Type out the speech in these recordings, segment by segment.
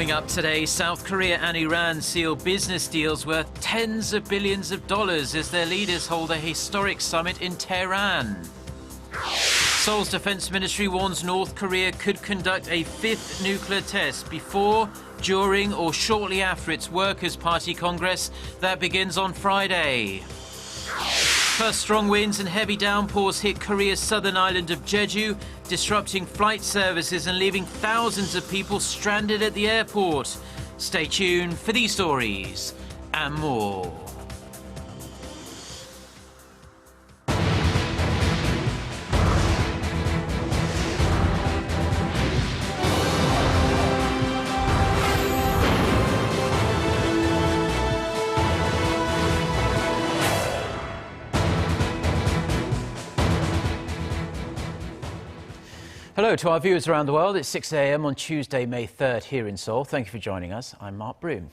Coming up today, South Korea and Iran seal business deals worth tens of billions of dollars as their leaders hold a historic summit in Tehran. Seoul's defense ministry warns North Korea could conduct a fifth nuclear test before, during or shortly after its Workers' Party Congress that begins on Friday. First strong winds and heavy downpours hit Korea's southern island of Jeju, disrupting flight services and leaving thousands of people stranded at the airport. Stay tuned for these stories and more. Hello to our viewers around the world. It's 6 a.m. on Tuesday, May 3rd here in Seoul. Thank you for joining us. I'm Mark Broom.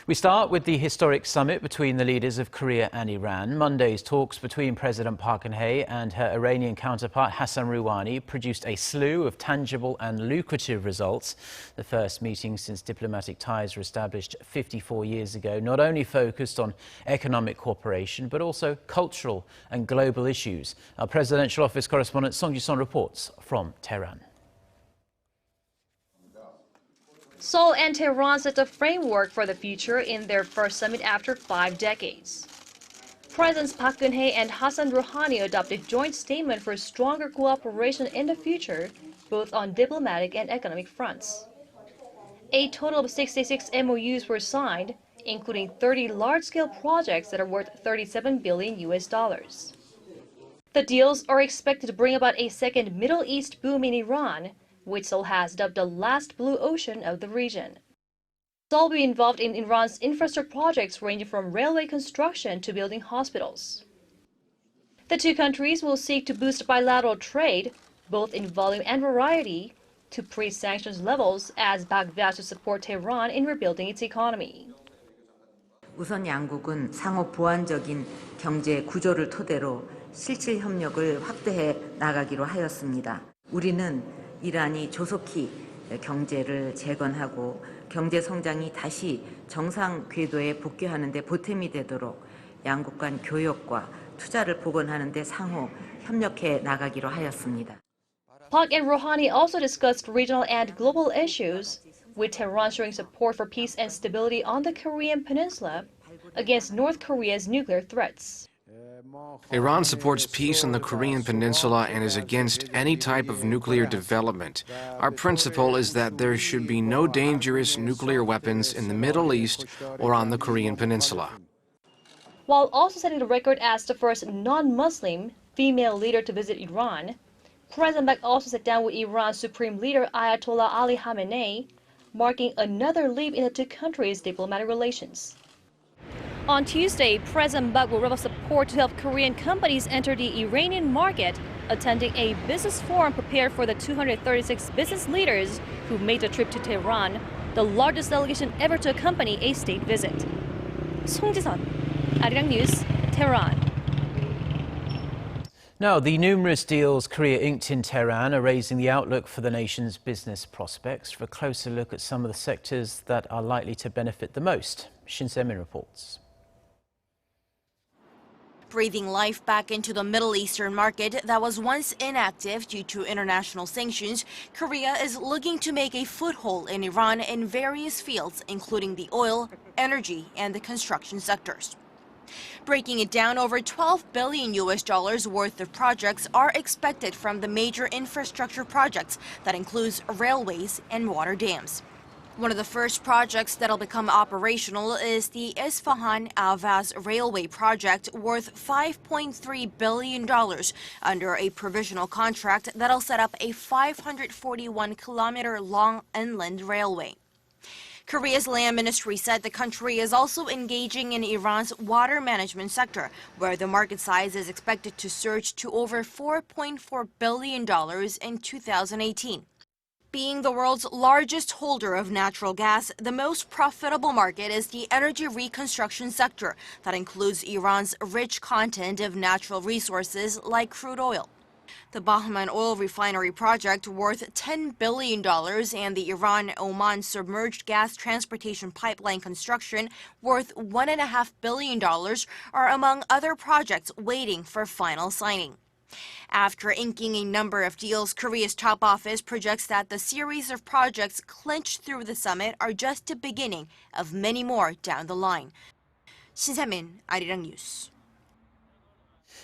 We start with the historic summit between the leaders of Korea and Iran. Monday's talks between President Park Geun-hye and her Iranian counterpart Hassan Rouhani produced a slew of tangible and lucrative results. The first meeting since diplomatic ties were established 54 years ago not only focused on economic cooperation but also cultural and global issues. Our presidential office correspondent Song Ji-son reports from Tehran. Seoul and Tehran set the framework for the future in their first summit after 5 decades. Presidents Park Geun-hye and Hassan Rouhani adopted a joint statement for stronger cooperation in the future, both on diplomatic and economic fronts. A total of 66 MOUs were signed, including 30 large-scale projects that are worth $37 billion. The deals are expected to bring about a second Middle East boom in Iran, which Seoul has dubbed the last blue ocean of the region. Seoul will be involved in Iran's infrastructure projects ranging from railway construction to building hospitals. The two countries will seek to boost bilateral trade, both in volume and variety, to pre-sanctions levels as Park vows to support Tehran in rebuilding its economy. 우선 양국은 상호 보완적인 경제 구조를 토대로 실질 협력을 확대해 나가기로 하였습니다. 우리는 이란이 조속히 경제를 재건하고 경제 성장이 다시 정상 궤도에 복귀하는 데 보탬이 되도록 양국 간 교역과 투자를 복원하는 데 상호 협력해 나가기로 하였습니다. Park and Rouhani also discussed regional and global issues, with Tehran showing support for peace and stability on the Korean peninsula against North Korea's nuclear threats. Iran supports peace on the Korean peninsula and is against any type of nuclear development. Our principle is that there should be no dangerous nuclear weapons in the Middle East or on the Korean peninsula. While also setting the record as the first non-Muslim female leader to visit Iran, President Bae also sat down with Iran's supreme leader Ayatollah Ali Khamenei, marking another leap in the two countries' diplomatic relations. On Tuesday, President Bae will reveal support to help Korean companies enter the Iranian market, attending a business forum prepared for the 236 business leaders who made the trip to Tehran, the largest delegation ever to accompany a state visit. Song Ji-son, Arirang News, Tehran. Now, the numerous deals Korea inked in Tehran are raising the outlook for the nation's business prospects. For a closer look at some of the sectors that are likely to benefit the most, Shin Se-min reports. Breathing life back into the Middle Eastern market that was once inactive due to international sanctions, Korea is looking to make a foothold in Iran in various fields, including the oil, energy, and the construction sectors. Breaking it down, over $12 billion worth of projects are expected from the major infrastructure projects that includes railways and water dams. One of the first projects that'll become operational is the Isfahan-Alvaz railway project worth $5.3 billion under a provisional contract that'll set up a 541-kilometer-long inland railway. Korea's land ministry said the country is also engaging in Iran's water management sector, where the market size is expected to surge to over $4.4 billion in 2018. Being the world's largest holder of natural gas, the most profitable market is the energy reconstruction sector that includes Iran's rich content of natural resources like crude oil. The Bahman oil refinery project, worth $10 billion, and the Iran-Oman submerged gas transportation pipeline construction, worth $1.5 billion, are among other projects waiting for final signing. After inking a number of deals, Korea's top office projects that the series of projects clinched through the summit are just the beginning of many more down the line. Shin Se-min, Arirang News.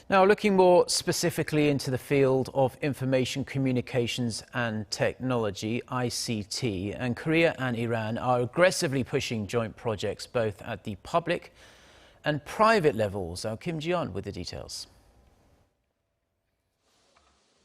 Now, looking more specifically into the field of information communications and technology, ICT, and Korea and Iran are aggressively pushing joint projects both at the public and private levels. Our Kim Ji-yeon with the details.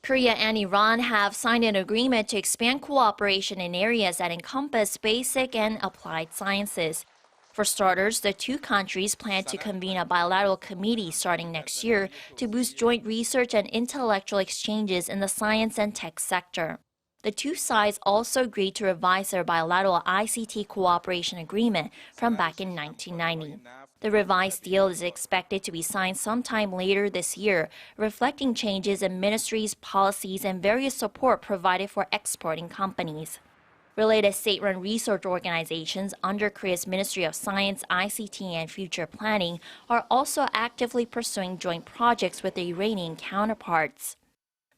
Korea and Iran have signed an agreement to expand cooperation in areas that encompass basic and applied sciences. For starters, the two countries plan to convene a bilateral committee starting next year to boost joint research and intellectual exchanges in the science and tech sector. The two sides also agreed to revise their bilateral ICT cooperation agreement from back in 1990. The revised deal is expected to be signed sometime later this year, reflecting changes in ministries, policies, and various support provided for exporting companies. Related state-run research organizations under Korea's Ministry of Science, ICT, and Future Planning are also actively pursuing joint projects with their Iranian counterparts.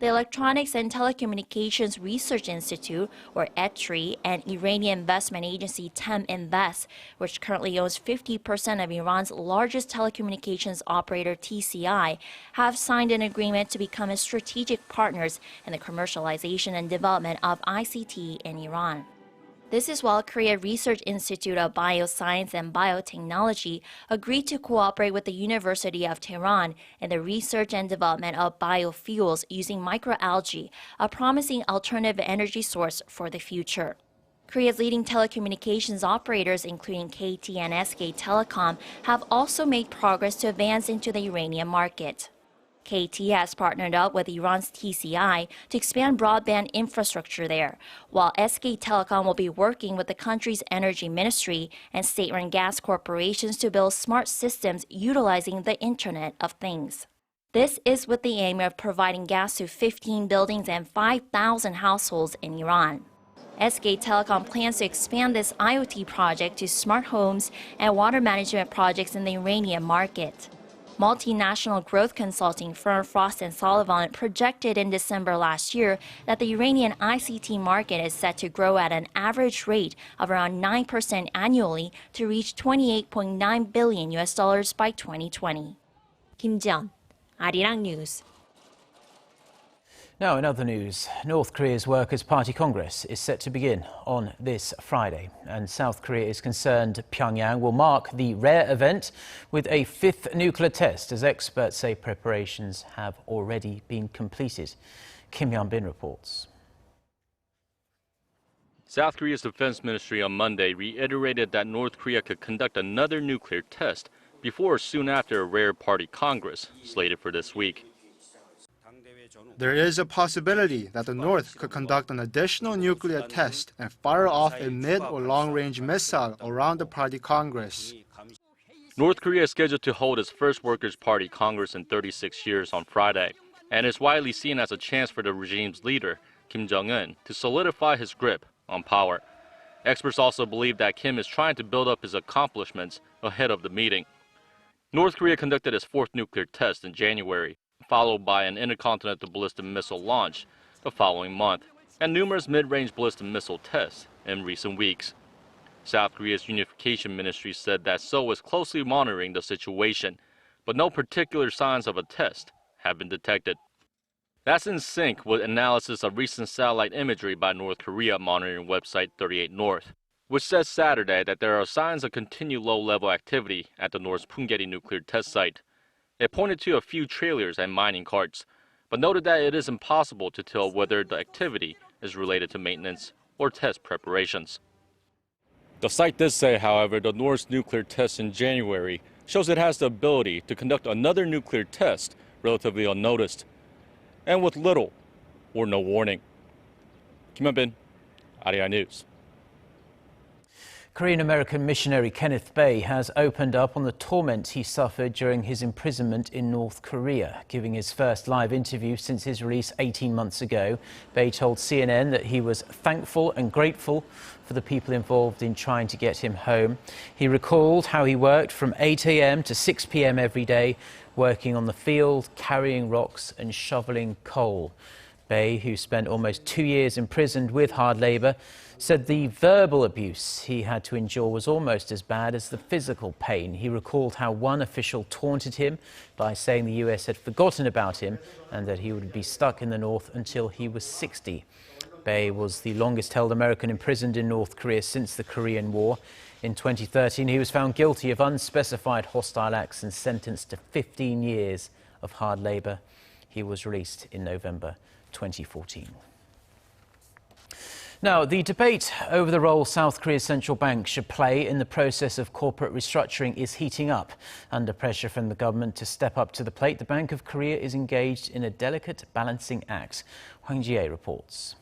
The Electronics and Telecommunications Research Institute, or ETRI, and Iranian investment agency TEM Invest, which currently owns 50% of Iran's largest telecommunications operator TCI, have signed an agreement to become strategic partners in the commercialization and development of ICT in Iran. This is while Korea Research Institute of Bioscience and Biotechnology agreed to cooperate with the University of Tehran in the research and development of biofuels using microalgae, a promising alternative energy source for the future. Korea's leading telecommunications operators, including KT and SK Telecom, have also made progress to advance into the Iranian market. KT has partnered up with Iran's TCI to expand broadband infrastructure there, while SK Telecom will be working with the country's energy ministry and state-run gas corporations to build smart systems utilizing the Internet of Things. This is with the aim of providing gas to 15 buildings and 5,000 households in Iran. SK Telecom plans to expand this IoT project to smart homes and water management projects in the Iranian market. Multinational growth consulting firm Frost & Sullivan projected in December last year that the Iranian ICT market is set to grow at an average rate of around 9% annually to reach $28.9 billion by 2020. Kim Ji-yeon, Arirang News. Now, in other news, North Korea's Workers' Party Congress is set to begin on this Friday, and South Korea is concerned Pyongyang will mark the rare event with a fifth nuclear test, as experts say preparations have already been completed. Kim Hyun-bin reports. South Korea's defense ministry on Monday reiterated that North Korea could conduct another nuclear test before or soon after a rare party Congress slated for this week. There is a possibility that the North could conduct an additional nuclear test and fire off a mid- or long-range missile around the party Congress. North Korea is scheduled to hold its first Workers' Party Congress in 36 years on Friday, and is widely seen as a chance for the regime's leader, Kim Jong-un, to solidify his grip on power. Experts also believe that Kim is trying to build up his accomplishments ahead of the meeting. North Korea conducted its fourth nuclear test in January, followed by an intercontinental ballistic missile launch the following month, and numerous mid-range ballistic missile tests in recent weeks. South Korea's Unification Ministry said that Seoul is closely monitoring the situation, but no particular signs of a test have been detected. That's in sync with analysis of recent satellite imagery by North Korea monitoring website 38 North, which says Saturday that there are signs of continued low-level activity at the North's Punggye-ri nuclear test site. It pointed to a few trailers and mining carts, but noted that it is impossible to tell whether the activity is related to maintenance or test preparations. The site did say, however, the North's nuclear test in January shows it has the ability to conduct another nuclear test relatively unnoticed, and with little or no warning. Kim Hyun-bin, Arirang News. Korean-American missionary Kenneth Bae has opened up on the torment he suffered during his imprisonment in North Korea. Giving his first live interview since his release 18 months ago, Bae told CNN that he was thankful and grateful for the people involved in trying to get him home. He recalled how he worked from 8 a.m. to 6 p.m. every day, working on the field, carrying rocks and shoveling coal. Bae, who spent almost 2 years imprisoned with hard labor, said the verbal abuse he had to endure was almost as bad as the physical pain. He recalled how one official taunted him by saying the US had forgotten about him and that he would be stuck in the North until he was 60. Bae was the longest-held American imprisoned in North Korea since the Korean War. In 2013, he was found guilty of unspecified hostile acts and sentenced to 15 years of hard labor. He was released in November 2014. Now, the debate over the role South Korea's central bank should play in the process of corporate restructuring is heating up. Under pressure from the government to step up to the plate, the Bank of Korea is engaged in a delicate balancing act. Hwang Ji-ae reports.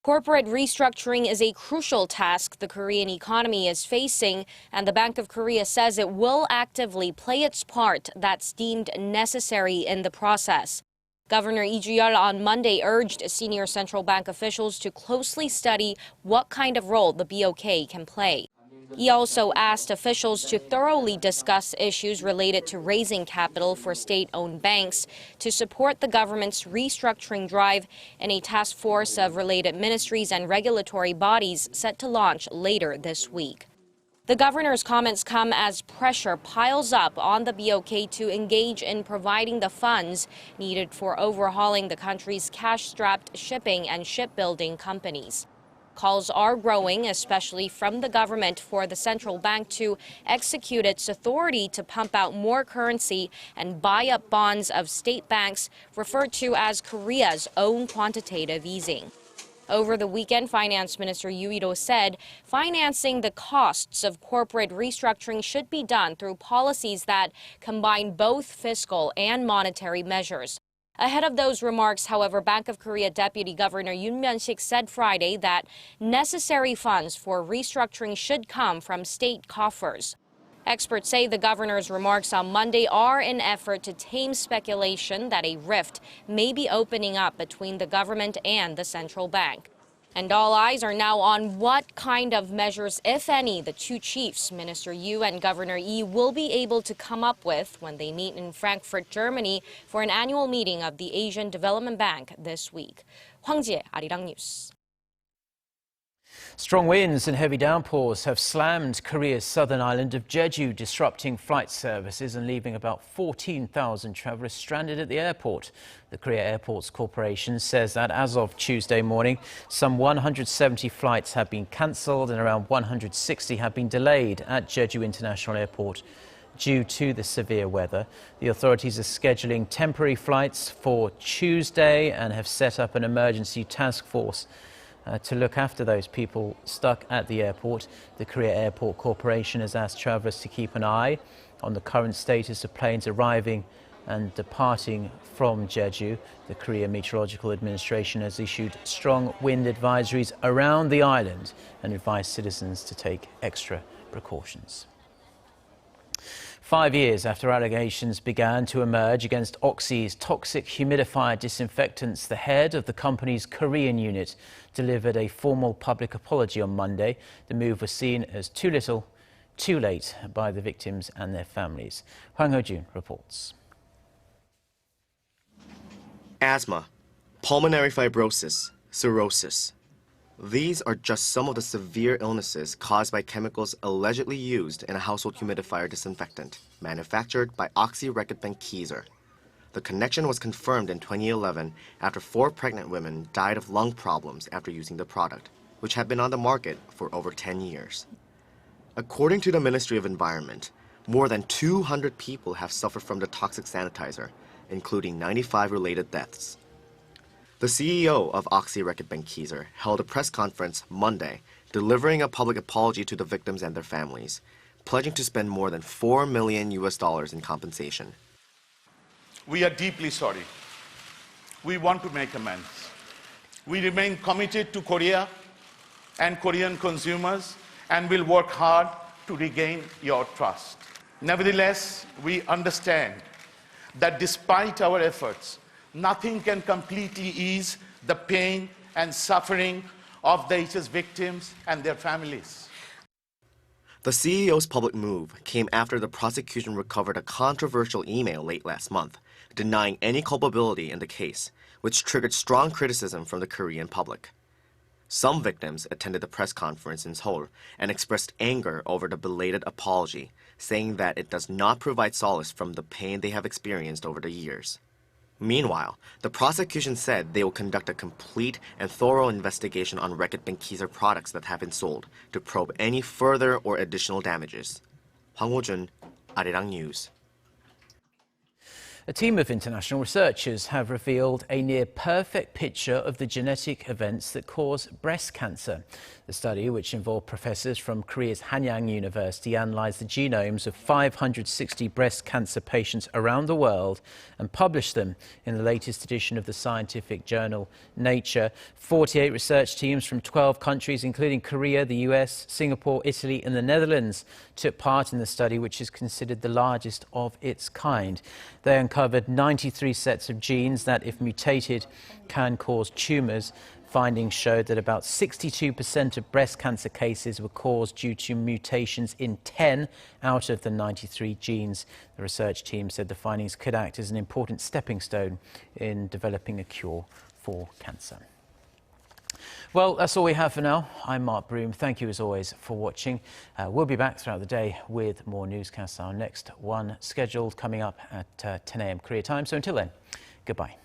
Corporate restructuring is a crucial task the Korean economy is facing, and the Bank of Korea says it will actively play its part that's deemed necessary in the process. Governor Lee Ju-yeol on Monday urged senior central bank officials to closely study what kind of role the BOK can play. He also asked officials to thoroughly discuss issues related to raising capital for state-owned banks to support the government's restructuring drive in a task force of related ministries and regulatory bodies set to launch later this week. The governor's comments come as pressure piles up on the BOK to engage in providing the funds needed for overhauling the country's cash-strapped shipping and shipbuilding companies. Calls are growing, especially from the government, for the central bank to execute its authority to pump out more currency and buy up bonds of state banks, referred to as Korea's own quantitative easing. Over the weekend, Finance Minister Yoo Il-do said financing the costs of corporate restructuring should be done through policies that combine both fiscal and monetary measures. Ahead of those remarks, however, Bank of Korea Deputy Governor Yoon Myeon-sik said Friday that necessary funds for restructuring should come from state coffers. Experts say the governor's remarks on Monday are an effort to tame speculation that a rift may be opening up between the government and the central bank. And all eyes are now on what kind of measures, if any, the two chiefs, Minister Yoo and Governor Lee, will be able to come up with when they meet in Frankfurt, Germany, for an annual meeting of the Asian Development Bank this week. Hwang Ji-ae, Arirang News. Strong winds and heavy downpours have slammed Korea's southern island of Jeju, disrupting flight services and leaving about 14,000 travelers stranded at the airport. The Korea Airports Corporation says that as of Tuesday morning, some 170 flights have been cancelled and around 160 have been delayed at Jeju International Airport due to the severe weather. The authorities are scheduling temporary flights for Tuesday and have set up an emergency task force to look after those people stuck at the airport. The Korea Airport Corporation has asked travellers to keep an eye on the current status of planes arriving and departing from Jeju. The Korea Meteorological Administration has issued strong wind advisories around the island and advised citizens to take extra precautions. 5 years after allegations began to emerge against Oxy's toxic humidifier disinfectants, the head of the company's Korean unit delivered a formal public apology on Monday. The move was seen as too little, too late by the victims and their families. Hwang Ho-jun reports. Asthma, pulmonary fibrosis, cirrhosis. These are just some of the severe illnesses caused by chemicals allegedly used in a household humidifier disinfectant manufactured by Oxy Reckitt Benckiser. The connection was confirmed in 2011 after 4 pregnant women died of lung problems after using the product, which had been on the market for over 10 years. According to the Ministry of Environment, more than 200 people have suffered from the toxic sanitizer, including 95 related deaths. The CEO of Oxy Reckitt Benckiser held a press conference Monday, delivering a public apology to the victims and their families, pledging to spend more than $4 million in compensation. We are deeply sorry. We want to make amends. We remain committed to Korea, and Korean consumers and will work hard to regain your trust. Nevertheless, we understand that despite our efforts, nothing can completely ease the pain and suffering of the ISIS victims and their families. The CEO's public move came after the prosecution recovered a controversial email late last month, denying any culpability in the case, which triggered strong criticism from the Korean public. Some victims attended the press conference in Seoul and expressed anger over the belated apology, saying that it does not provide solace from the pain they have experienced over the years. Meanwhile, the prosecution said they will conduct a complete and thorough investigation on Reckitt Benckiser products that have been sold to probe any further or additional damages. Hwang Ho-jun, Arirang News. A team of international researchers have revealed a near-perfect picture of the genetic events that cause breast cancer. The study, which involved professors from Korea's Hanyang University, analysed the genomes of 560 breast cancer patients around the world and published them in the latest edition of the scientific journal Nature. 48 research teams from 12 countries, including Korea, the US, Singapore, Italy and the Netherlands, took part in the study, which is considered the largest of its kind. They uncovered 93 sets of genes that, if mutated, can cause tumours. Findings showed that about 62% of breast cancer cases were caused due to mutations in 10 out of the 93 genes. The research team said the findings could act as an important stepping stone in developing a cure for cancer. Well, that's all we have for now. I'm Mark Broom. Thank you, as always, for watching. We'll be back throughout the day with more newscasts. Our next one scheduled coming up at 10 a.m. Korea time. So until then, goodbye.